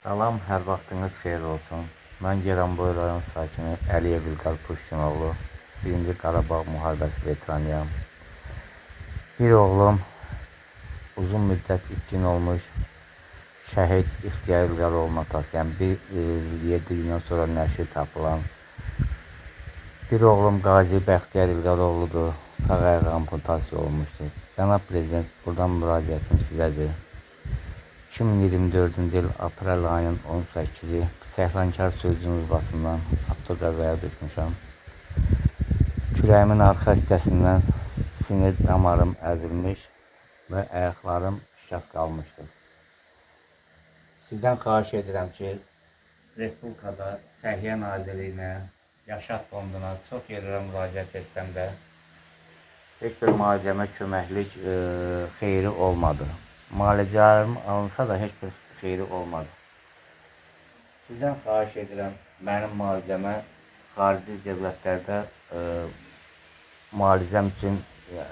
Salam, hər vaxtınız xeyir olsun. Mən Geranboy rayon sakini Əliyev İlqar Puşkinoğlu. 1-ci Qarabağ müharibəsi veteranıyam. Bir oğlum uzun müddət itkin olmuş şəhid İxtiyar İlqarovun atasıyam. 7 gündən sonra nəşi tapılan. Bir oğlum Qazi Bəxtiyar İlqarovludur. Sağ ayağı amputasiya olmuşdur. Cənab Prezident, buradan müraciətim sizədir. 2024-cü il aprel ayının 18-i Səhlankar sürücünün basından avtoqəzaya düşmüşəm. Kürəyimin arxa hissəsindən sinir damarım əzilmiş və ayaqlarım şikəst qalmışdır. Sizdən xahiş edirəm ki, Respublikada Səhiyyə Nazirliyinə, Yaşat Fonduna çox yerlərə müraciət etsəm də heç bir müalicəmə köməklik xeyri olmadı. Müalicələrim alınsa da heç bir xeyri olmadı. Sizdən xahiş edirəm, mənim müalicəmə xarici dövlətlərdə müalicəm üçün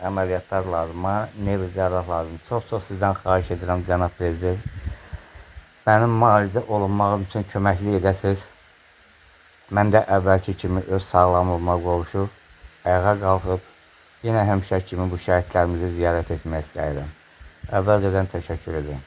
əməliyyatlar lazım, nevr cərrah lazım. Çox sizdən xahiş edirəm, Cənab Prezident. Mənim müalicə olunmağım üçün köməklik edəsiniz. Mən də əvvəlki kimi öz sağlamlığıma qovuşub, ayağa qalxıb, yenə həmişə kimi bu şəhidlərimizi ziyarət etmək istəyirəm. Əvvəlcədən təşəkkür edirəm.